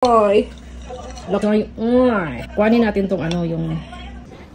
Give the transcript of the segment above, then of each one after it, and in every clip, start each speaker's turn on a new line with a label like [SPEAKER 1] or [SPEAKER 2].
[SPEAKER 1] Oy. Kuhanin natin tong yung...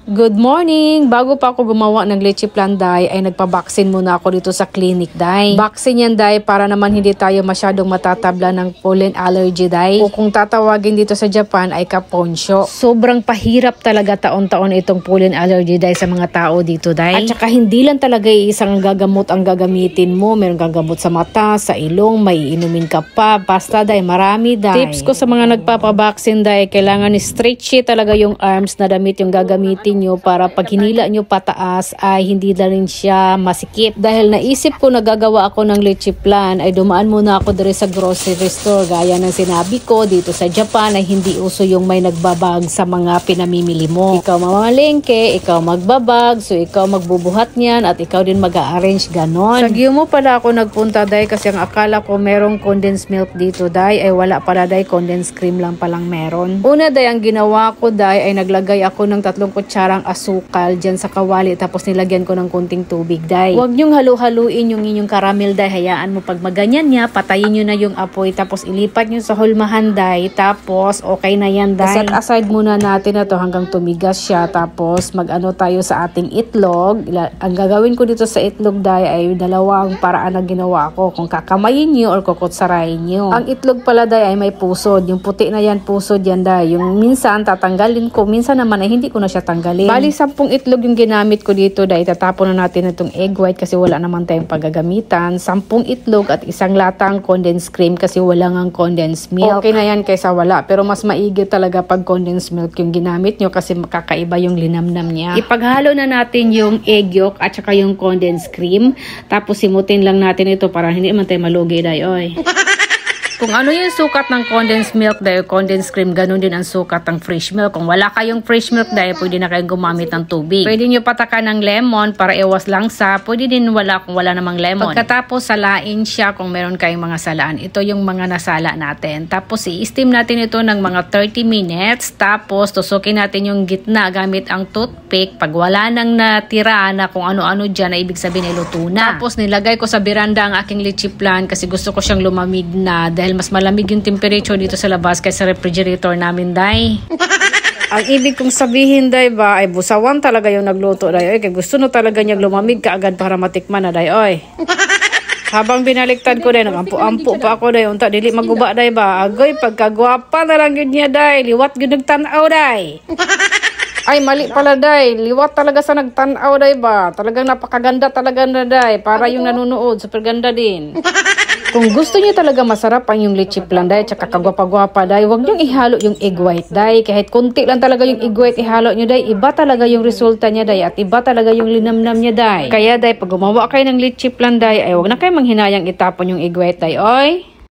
[SPEAKER 2] Good morning! Bago pa ako gumawa ng leche plan, day, ay nagpa-vaccine muna ako dito sa clinic, day. Vaccine yan, day, para naman hindi tayo masyadong matatabla ng pollen allergy, day. O kung tatawagin dito sa Japan ay kaponsyo. Sobrang pahirap talaga taon-taon itong pollen allergy, day, sa mga tao dito, day. At saka hindi lang talaga isang gagamot ang gagamitin mo. Meron gagamot sa mata, sa ilong, may inumin ka pa. Basta, day, marami, day. Tips ko sa mga nagpapa-vaccine, day, kailangan stretchy talaga yung arms na damit yung gagamitin nyo para pag hinila nyo pataas ay hindi na rin siya masikip. Dahil naisip ko na gagawa ako ng leche plan ay dumaan muna ako dire sa grocery store. Gaya ng sinabi ko, dito sa Japan ay hindi uso yung may nagbabag sa mga pinamimili mo. Ikaw mamalengke, ikaw magbabag, so ikaw magbubuhat niyan at ikaw din mag-a-arrange ganon. Sa Gyumo pala ako nagpunta, day, kasi ang akala ko merong condensed milk dito, day, ay wala pala, day, condensed cream lang palang meron. Una, day, ang ginawa ko, day, ay naglagay ako ng 3 kutsarang asukal dyan sa kawali tapos nilagyan ko ng kunting tubig, day. Huwag nyong halu-haluin yung inyong caramel, day. Hayaan mo pag maganyan niya, patayin nyo na yung apoy tapos ilipat nyo sa hulmahan, day. Tapos okay na yan, day. Set aside muna natin na to hanggang tumigas siya. Tapos mag-ano tayo sa ating itlog. Ang gagawin ko dito sa itlog, day, ay dalawang paraan na ginawa ko. Kung kakamayin nyo or kukutsarayin nyo. Ang itlog pala, day, ay may pusod. Yung puti na yan, pusod yan, day. Yung minsan tatanggalin ko, minsan naman ay hindi ko na siya tanggalin. Bali, 10 itlog yung ginamit ko dito, day. Tatapon na natin itong egg white kasi wala naman tayong paggagamitan. 10 itlog at 1 latang condensed cream kasi wala ngang condensed milk. Okay na yan kaysa wala. Pero mas maigi talaga pag condensed milk yung ginamit nyo kasi makakaiba yung linamnam niya. Ipaghalo na natin yung egg yolk at saka yung condensed cream. Tapos simutin lang natin ito para hindi man tayo malugi, day. Oy. Kung ano yung sukat ng condensed milk, day, condensed cream, ganun din ang sukat ng fresh milk. Kung wala kayong fresh milk, day, pwede na kayong gumamit ng tubig. Pwede nyo patakan ng lemon para iwas langsa. Pwede din wala kung wala namang lemon. Pagkatapos, salain siya kung meron kayong mga salaan. Ito yung mga nasala natin. Tapos, i-steam natin ito ng mga 30 minutes. Tapos, tusukin natin yung gitna gamit ang toothpick. Pag wala nang natira na kung ano-ano dyan, na ibig sabihin ay luto na. Tapos, nilagay ko sa beranda ang aking leche plan kasi gusto ko siyang lumamig na dahil mas malamig yung temperature dito sa labas kaysa refrigerator namin, day. Ang ibig kong sabihin, day, ba, ay busawan talaga yung nagluto, day. Oy, kaya gusto no talaga niyang lumamig kaagad para matikman na, day. Oy. Habang binaliktad ko, day, nagampu-ampu pa ako, day. Unta, dili maguba, day, ba. Agoy, pagkagwapa na lang yun niya, day. Liwat yun nagtanaw, day. Ay, mali pala, day. Liwat talaga sa nagtanaw, day, ba. Talagang napakaganda talaga na, day. Para yung nanunood, super ganda din. Kung gusto niyo talaga masarap ang yung leche plan, day, tsaka kagwapa-gwapa, day, huwag niyong ihalo yung egg white, day. Kahit konti lang talaga yung egg white ihalo niyo, day, iba talaga yung resulta niya, day, at iba talaga yung linamnam niya, day. Kaya, day, pag gumawa kayo ng leche plan, day, ay huwag na kayo manghinayang itapon yung egg white, day, oy.